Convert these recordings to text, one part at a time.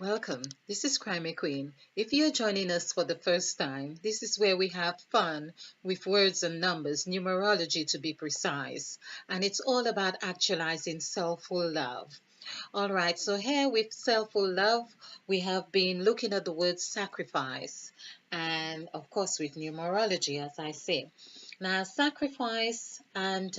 Welcome. This is Crimey Queen. If you're joining us for the first time, this is where we have fun with words and numbers, numerology to be precise, and it's all about actualizing self-full love. All right, so here with self-full love, we have been looking at the word sacrifice, and of course with numerology, as I say. Now, sacrifice and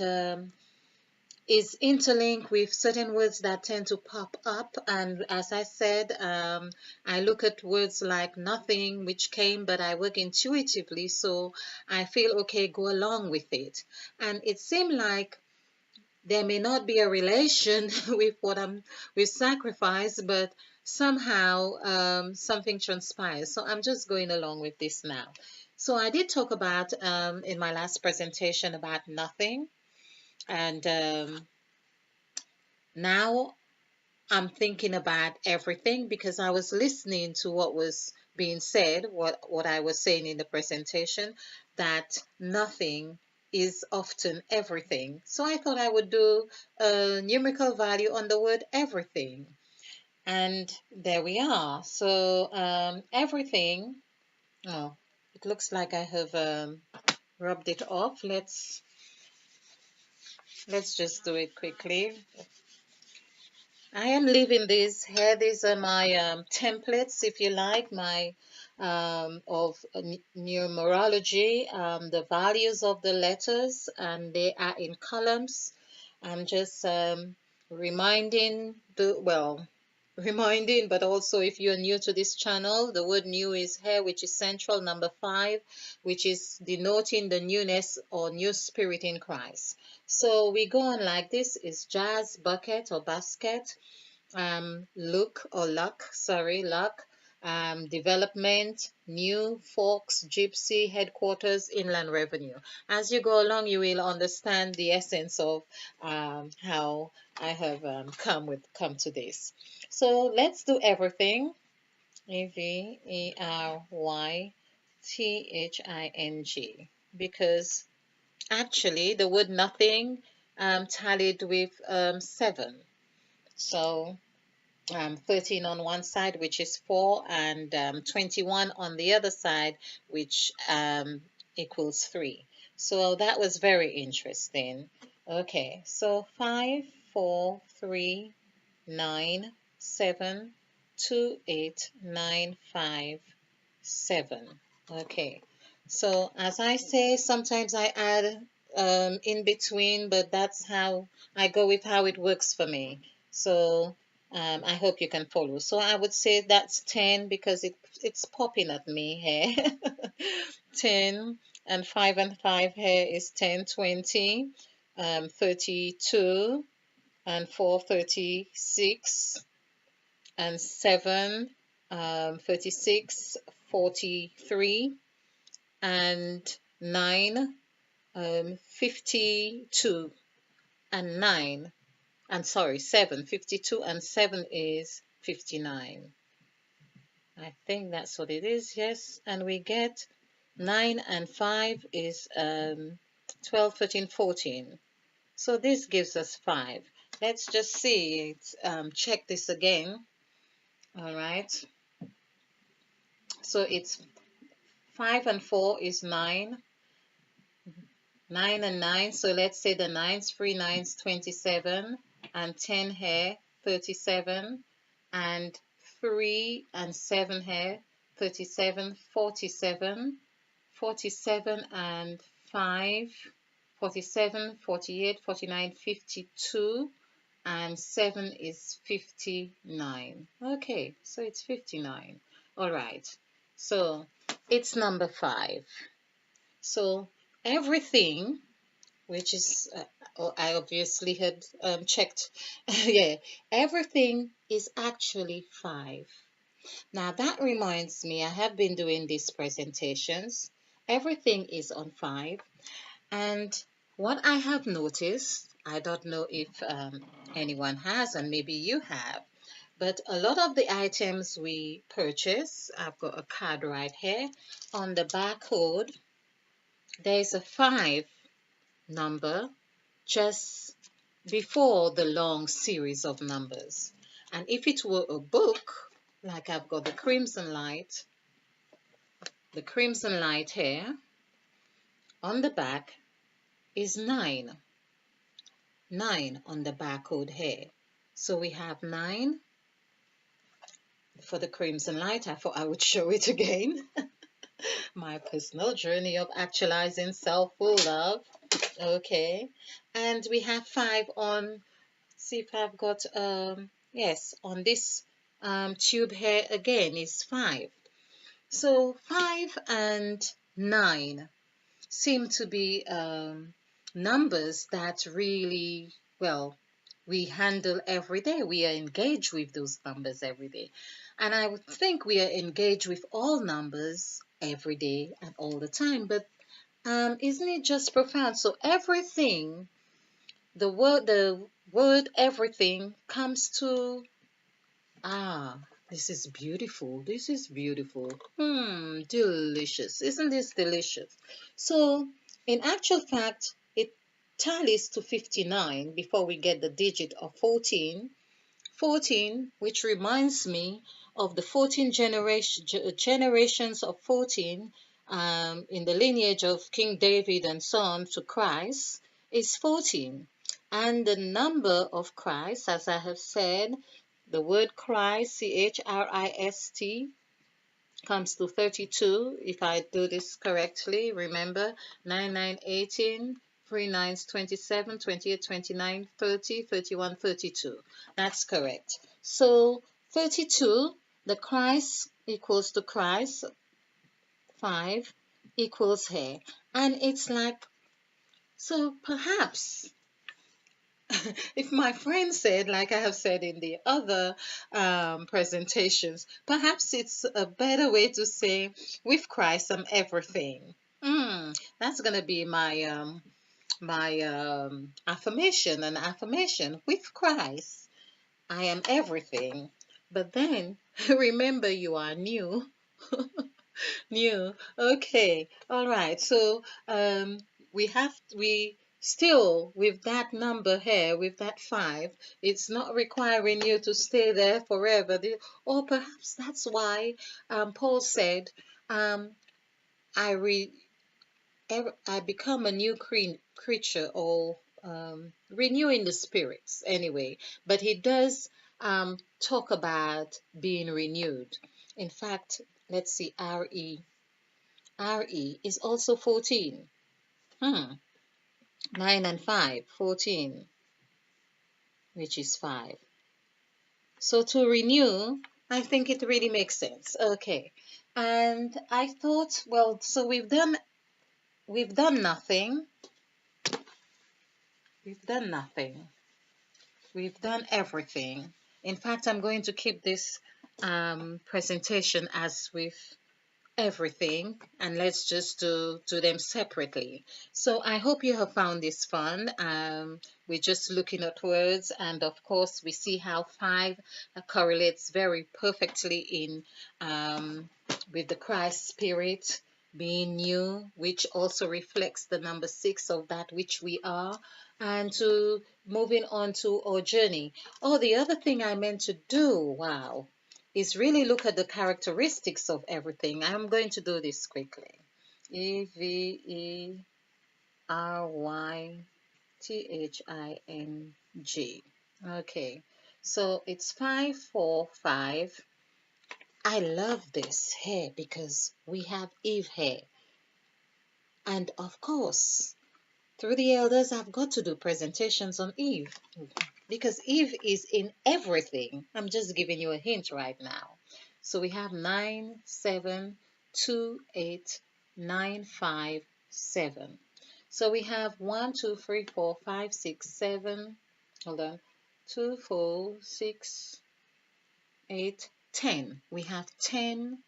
is interlinked with certain words that tend to pop up. And as I said, I look at words like nothing, which came, but I work intuitively, so I feel okay, go along with it. And it seemed like there may not be a relation with what I'm with sacrifice, but somehow something transpires. So I'm just going along with this now. So I did talk about in my last presentation about nothing, and now I'm thinking about everything because I was listening to what was being said, what I was saying in the presentation, that nothing is often everything. So I thought I would do a numerical value on the word everything. And there we are. So everything, oh, it looks like I have rubbed it off. Let's just do it quickly. I am leaving these here. These are my templates, if you like, my of numerology, the values of the letters, and they are in columns. I'm just reminding reminding, but also if you're new to this channel, the word new is here, which is central, number 5, which is denoting the newness or new spirit in Christ. So we go on like this is jazz, bucket or basket, look or luck, sorry, luck, development, new, Forks, Gypsy, headquarters, inland revenue. As you go along, you will understand the essence of how I have come to this. So let's do everything. Everything because actually the word nothing tallied with 7. So 13 on one side, which is 4, and 21 on the other side, which equals 3. So that was very interesting. Okay, so 5, 4, 3, 9, 7, 2, 8, 9, 5, 7. Okay, so as I say, sometimes I add in between, but that's how I go with how it works for me. So I hope you can follow. So I would say that's 10 because it's popping at me here. 10 and 5 and 5 here is 10, 20, 32 and 4, 36 and 7, 36, 43 and 9, 52 and 9. And sorry, 7, 52 and 7 is 59. I think that's what it is, yes. And we get 9 and 5 is 12, 13, 14. So this gives us 5. Let's just see it, check this again. All right. So it's 5 and 4 is 9. 9 and 9. So let's say the 9's 3 9's 27. And 10 here, 37. And 3 and 7 here, 37, 47. 47 and 5, 47, 48, 49, 52. And 7 is 59. Okay, so it's 59. All right. So it's number 5. So everything, which is, I obviously had checked, yeah, everything is actually 5. Now that reminds me, I have been doing these presentations. Everything is on 5. And what I have noticed, I don't know if anyone has, and maybe you have, but a lot of the items we purchase, I've got a card right here. On the barcode, there's a 5 number just before the long series of numbers. And if it were a book, like I've got the crimson light here. On the back is 9. 9 on the barcode here. So we have 9 for the crimson light. I thought I would show it again. My personal journey of actualizing self-full love. Okay. And we have 5 on, see if I've got, yes, on this tube here again is 5. So 5 and 9 seem to be numbers that really, well, we handle every day. We are engaged with those numbers every day. And I would think we are engaged with all numbers every day and all the time. But isn't it just profound? So everything, the word everything comes to, ah, this is beautiful. This is beautiful. Delicious. Isn't this delicious? So, in actual fact, it tallies to 59 before we get the digit of 14. 14, which reminds me of the 14 generations of 14 in the lineage of King David and so on to Christ, is 14. And the number of Christ, as I have said, the word Christ, Christ, comes to 32. If I do this correctly, remember 9, 9, 18, 3 nines, 27, 28, 29, 30, 31, 32. That's correct. So 32, the Christ equals to Christ, 5 equals here. And it's like, so perhaps if my friend said, like I have said in the other presentations, perhaps it's a better way to say, with Christ, I'm everything. That's going to be my affirmation, an affirmation. With Christ, I am everything. But then, remember, you are new. New. Okay. All right. So we still with that number here, with that 5, it's not requiring you to stay there forever. Or perhaps that's why Paul said, um, I re I become a new creature, or renewing the spirits anyway. But he does talk about being renewed. In fact, let's see, RE is also 14. 9 and 5, 14, which is 5. So to renew, I think it really makes sense. Okay. And I thought, well, so we've done nothing. We've done nothing. We've done everything. In fact, I'm going to keep this presentation as with everything, and let's just do them separately. So I hope you have found this fun. We're just looking at words, and of course we see how 5 correlates very perfectly in with the Christ spirit being new, which also reflects the number 6 of that which we are, and to moving on to our journey. Oh, the other thing I meant to do, wow, is really look at the characteristics of everything. I'm going to do this quickly. Everything. Okay, so it's 545. I love this here because we have Eve here. And of course, through the elders, I've got to do presentations on Eve because Eve is in everything. I'm just giving you a hint right now. So we have 9, 7, 2, 8, 9, 5, 7. So we have 1, 2, 3, 4, 5, 6, 7. Hold on. 2, 4, 6, 8, 10. We have 10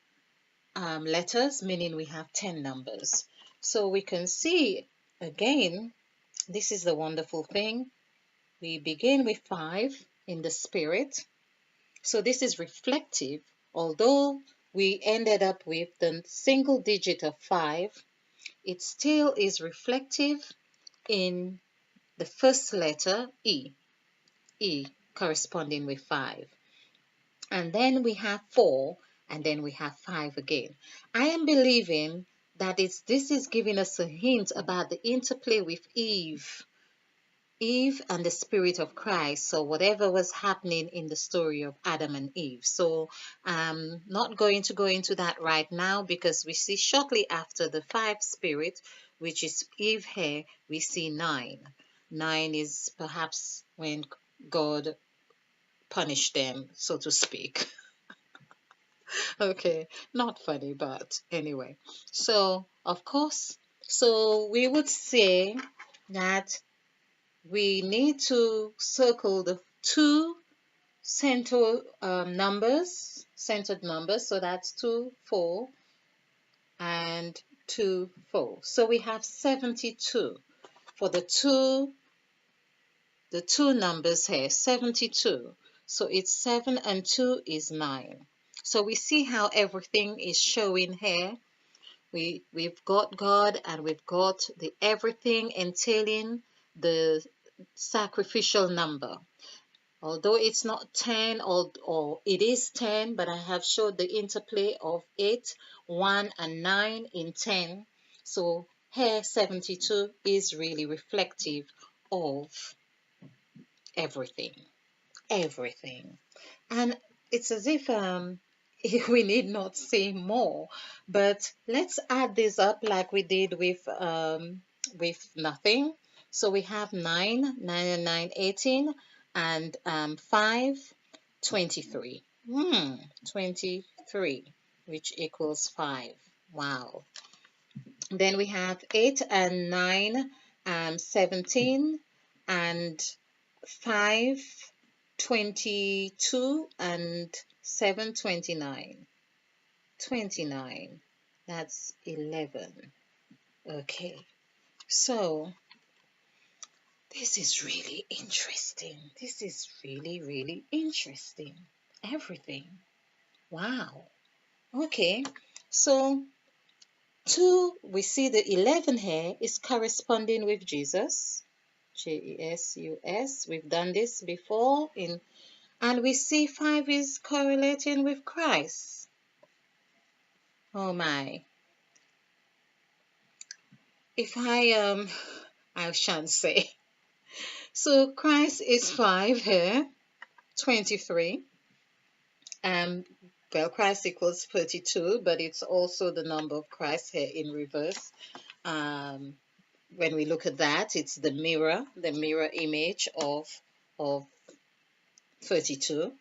letters, meaning we have 10 numbers. So we can see again, this is the wonderful thing. We begin with 5 in the spirit. So this is reflective. Although we ended up with the single digit of 5, it still is reflective in the first letter E, E corresponding with 5. and then we have 4, and then we have 5 again. I am believing that this is giving us a hint about the interplay with Eve and the Spirit of Christ. So whatever was happening in the story of Adam and Eve. So I'm not going to go into that right now, because we see shortly after the 5 spirit, which is Eve here, we see 9. 9 is perhaps when God punished them, so to speak. Okay, not funny, but anyway. So, of course, so we would say that we need to circle the two centered numbers. So that's 2, 4, and 2, 4. So we have 72 for the two numbers here, 72. So it's 7 and 2 is 9. So we see how everything is showing here. We've got God, and we've got the everything entailing the sacrificial number. Although it's not 10, or it is 10, but I have showed the interplay of 8, 1, and 9 in 10. So here 72 is really reflective of everything, everything. And it's as if we need not say more, but let's add this up like we did with nothing. So we have 9, 9 and 9, 18, and 5, 23. 23, which equals 5. Wow. Then we have 8 and 9, 17, and 5, 22, and 7, 29. 29. That's 11. Okay. So this is really interesting. This is really, really interesting. Everything. Wow. Okay. So 2, we see the 11 here is corresponding with Jesus. Jesus. We've done this before and we see 5 is correlating with Christ. Oh my. If I shan't say. So Christ is 5 here, 23. Well, Christ equals 32, but it's also the number of Christ here in reverse. Um, when we look at that, it's the mirror image of 32.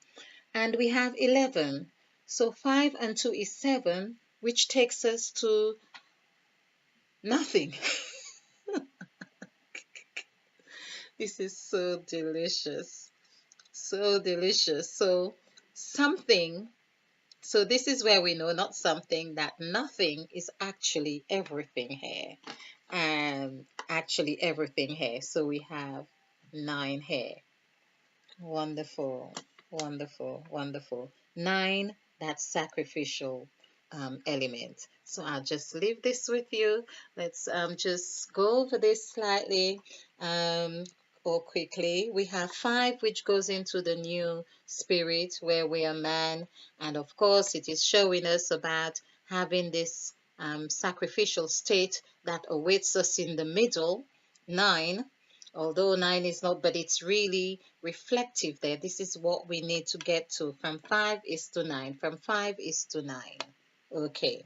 And we have 11. So 5 and 2 is 7, which takes us to nothing. This is so delicious. So delicious. So something, so this is where we know not something, that nothing is actually everything here. And actually everything here. So we have 9 here. Wonderful, wonderful, wonderful. 9, that's sacrificial element. So I'll just leave this with you. Let's just go over this slightly um, or quickly. We have 5, which goes into the new spirit where we are man. And of course, it is showing us about having this sacrificial state that awaits us in the middle. 9, although 9 is not, but it's really reflective there. This is what we need to get to. From 5 is to 9. From 5 is to 9. Okay.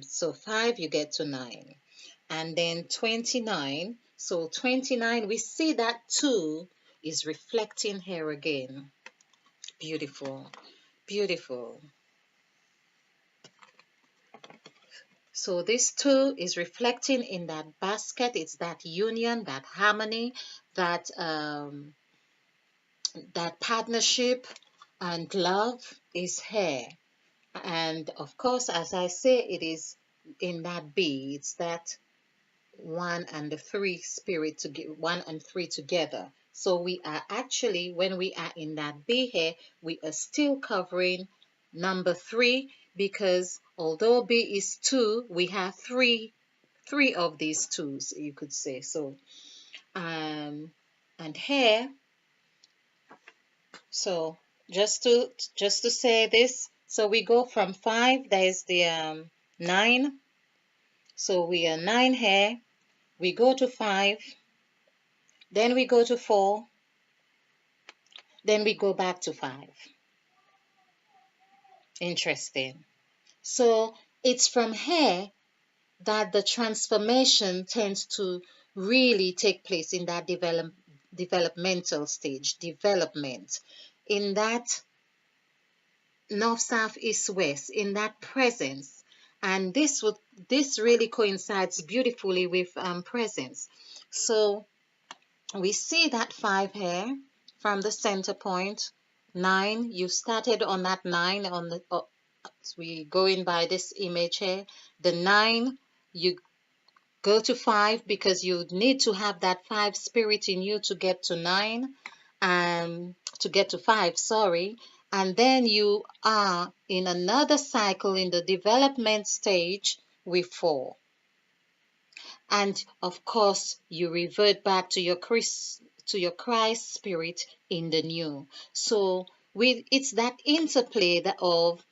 So 5, you get to 9. And then 29. So 29, we see that 2 is reflecting here again. Beautiful. Beautiful. So this 2 is reflecting in that basket. It's that union, that harmony, that partnership and love is here. And of course, as I say, it is in that B. It's that 1 and the 3 spirit, 1 and 3 together. So we are actually, when we are in that B here, we are still covering number 3, because although B is 2, we have three of these 2s, you could say. So and here, so just to say this, so we go from 5, there's the 9, so we are 9 here, we go to 5, then we go to 4, then we go back to 5. Interesting. So it's from here that the transformation tends to really take place in that developmental stage, development, in that north, south, east, west, in that presence. And this really coincides beautifully with presence. So we see that 5 here from the center point. 9, you started on that 9 on the we going by this image here. The 9, you go to 5 because you need to have that 5 spirit in you to get to 9, to get to 5, sorry. And then you are in another cycle in the development stage with 4. And of course, you revert back to your Christ spirit in the new. So it's that interplay of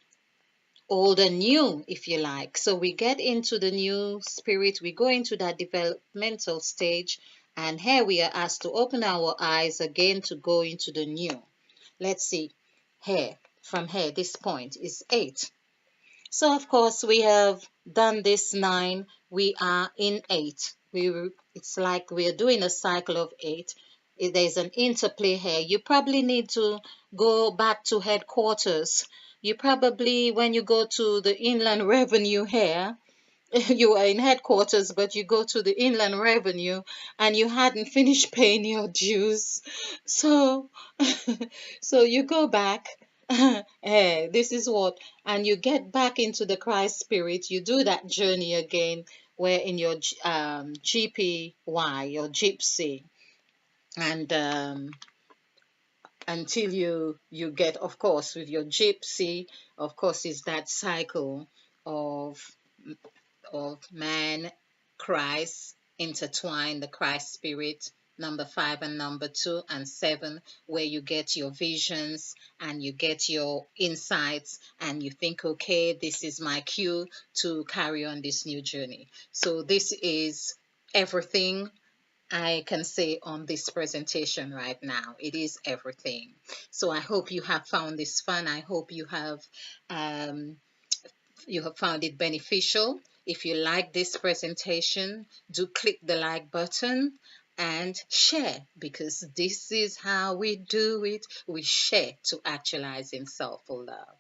old and new, if you like. So we get into the new spirit, we go into that developmental stage, and here we are asked to open our eyes again to go into the new. Let's see. Here, from here, this point is 8. So of course we have done this 9, we are in 8. It's like we're doing a cycle of 8. There's an interplay here. You probably need to go back to headquarters. You probably, when you go to the Inland Revenue here, you are in headquarters, but you go to the Inland Revenue and you hadn't finished paying your dues. So, so you go back. This is what, and you get back into the Christ spirit. You do that journey again, where in your GPY, your gypsy, and until you get, of course, with your gypsy, of course, is that cycle of man, Christ, intertwine the Christ spirit, number 5 and number 2 and 7, where you get your visions and you get your insights and you think, okay, this is my cue to carry on this new journey. So this is everything I can say on this presentation right now. It is everything. So I hope you have found this fun. I hope um, you have found it beneficial. If you like this presentation, do click the like button and share, because this is how we do it. We share to actualize in self-love.